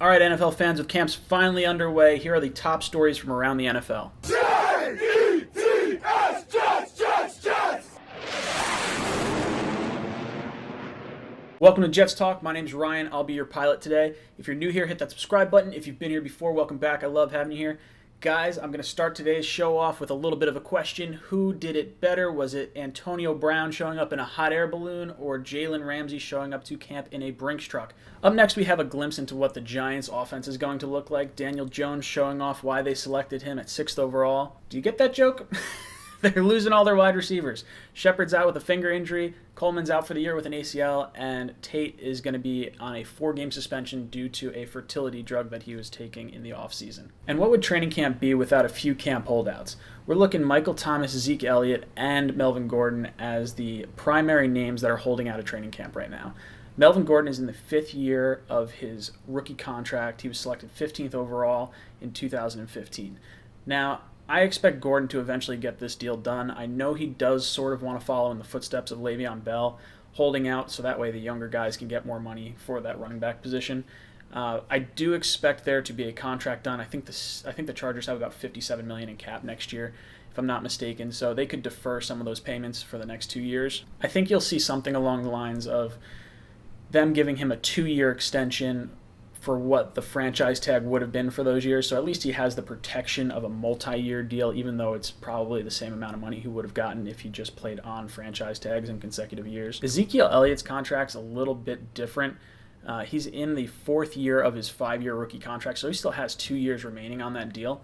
All right, NFL fans, with camps finally underway, here are the top stories from around the NFL. Jets, Jets! Welcome to Jets Talk. My name's Ryan. I'll be your pilot today. If you're new here, hit that subscribe button. If you've been here before, welcome back. I love having you here. Guys, I'm going to start today's show off with a little bit of a question. Who did it better? Was it Antonio Brown showing up in a hot air balloon or Jalen Ramsey showing up to camp in a Brinks truck? Up next, we have a glimpse into what the Giants' offense is going to look like. Daniel Jones showing off why they selected him at 6th overall. Do you get that joke? They're losing all their wide receivers. Shepard's out with a finger injury, Coleman's out for the year with an ACL, and Tate is going to be on a 4-game suspension due to a fertility drug that he was taking in the offseason. And what would training camp be without a few camp holdouts? We're looking Michael Thomas, Zeke Elliott, and Melvin Gordon as the primary names that are holding out of training camp right now. Melvin Gordon is in the 5th year of his rookie contract. He was selected 15th overall in 2015. Now, I expect Gordon to eventually get this deal done. I know he does sort of want to follow in the footsteps of Le'Veon Bell, holding out so that way the younger guys can get more money for that running back position. I do expect there to be a contract done. I think the Chargers have about $57 million in cap next year, if I'm not mistaken, so they could defer some of those payments for the next 2 years. I think you'll see something along the lines of them giving him a 2-year extension for what the franchise tag would have been for those years. So at least he has the protection of a multi-year deal, even though it's probably the same amount of money he would have gotten if he just played on franchise tags in consecutive years. Ezekiel Elliott's contract's a little bit different. He's in the 4th year of his 5-year rookie contract, so he still has 2 years remaining on that deal.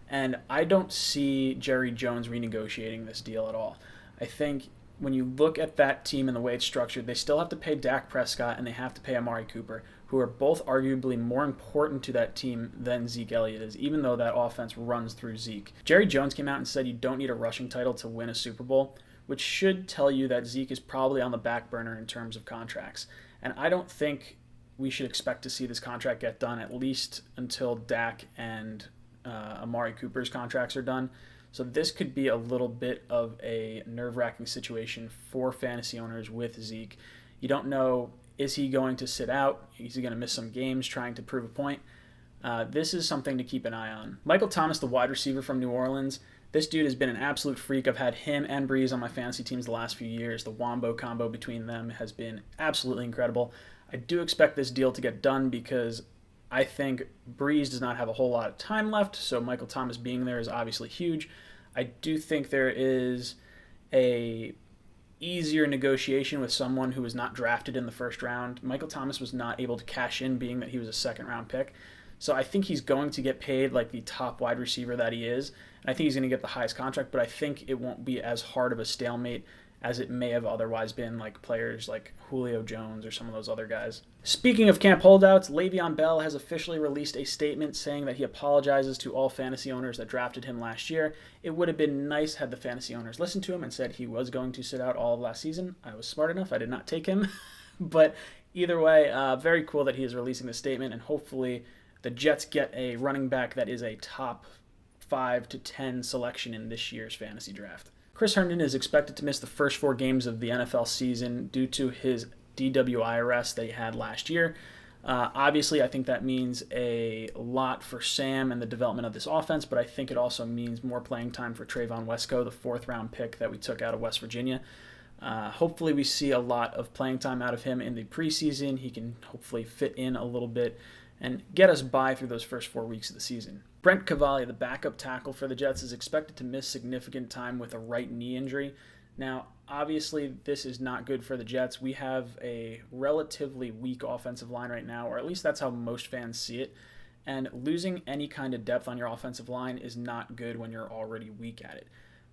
And I don't see Jerry Jones renegotiating this deal at all. I think when you look at that team and the way it's structured, they still have to pay Dak Prescott and they have to pay Amari Cooper, who are both arguably more important to that team than Zeke Elliott is, even though that offense runs through Zeke. Jerry Jones came out and said you don't need a rushing title to win a Super Bowl, which should tell you that Zeke is probably on the back burner in terms of contracts. And I don't think we should expect to see this contract get done, at least until Dak and Amari Cooper's contracts are done. So this could be a little bit of a nerve-wracking situation for fantasy owners with Zeke. You don't know, is he going to sit out? Is he going to miss some games trying to prove a point? This is something to keep an eye on. Michael Thomas, the wide receiver from New Orleans, this dude has been an absolute freak. I've had him and Breeze on my fantasy teams the last few years. The Wombo combo between them has been absolutely incredible. I do expect this deal to get done because I think Breeze does not have a whole lot of time left, so Michael Thomas being there is obviously huge. I do think there is a easier negotiation with someone who was not drafted in the first round. Michael Thomas was not able to cash in, being that he was a second-round pick. So I think he's going to get paid like the top wide receiver that he is. And I think he's going to get the highest contract, but I think it won't be as hard of a stalemate as it may have otherwise been, like players like Julio Jones or some of those other guys. Speaking of camp holdouts, Le'Veon Bell has officially released a statement saying that he apologizes to all fantasy owners that drafted him last year. It would have been nice had the fantasy owners listened to him and said he was going to sit out all of last season. I was smart enough. I did not take him. But either way, very cool that he is releasing this statement, and hopefully the Jets get a running back that is a top 5 to 10 selection in this year's fantasy draft. Chris Herndon is expected to miss the first 4 games of the NFL season due to his DWI arrest that he had last year. Obviously, I think that means a lot for Sam and the development of this offense, but I think it also means more playing time for Trayvon Wesco, the 4th-round pick that we took out of West Virginia. Hopefully we see a lot of playing time out of him in the preseason. He can hopefully fit in a little bit and get us by through those first 4 weeks of the season. Brent Cavalli, the backup tackle for the Jets, is expected to miss significant time with a right knee injury. Now, obviously, this is not good for the Jets. We have a relatively weak offensive line right now, or at least that's how most fans see it. And losing any kind of depth on your offensive line is not good when you're already weak at it.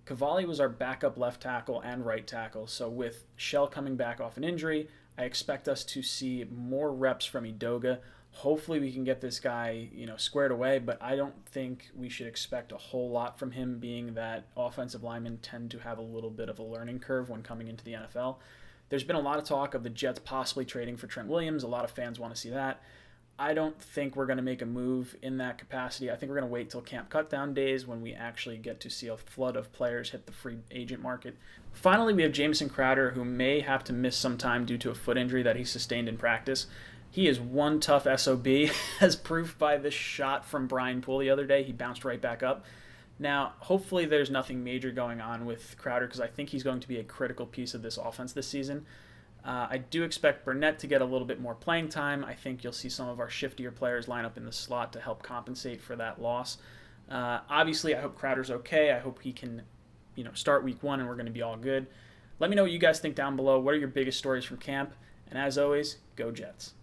Cavalli was our backup left tackle and right tackle, so with Shell coming back off an injury, I expect us to see more reps from Edoga. Hopefully we can get this guy, squared away, but I don't think we should expect a whole lot from him, being that offensive linemen tend to have a little bit of a learning curve when coming into the NFL. There's been a lot of talk of the Jets possibly trading for Trent Williams. A lot of fans want to see that. I don't think we're going to make a move in that capacity. I think we're going to wait till camp cutdown days when we actually get to see a flood of players hit the free agent market. Finally, we have Jamison Crowder, who may have to miss some time due to a foot injury that he sustained in practice. He is one tough SOB, as proof by this shot from Brian Poole the other day. He bounced right back up. Now, hopefully there's nothing major going on with Crowder because I think he's going to be a critical piece of this offense this season. I do expect Burnett to get a little bit more playing time. I think you'll see some of our shiftier players line up in the slot to help compensate for that loss. Obviously, I hope Crowder's okay. I hope he can, start week 1 and we're going to be all good. Let me know what you guys think down below. What are your biggest stories from camp? And as always, go Jets.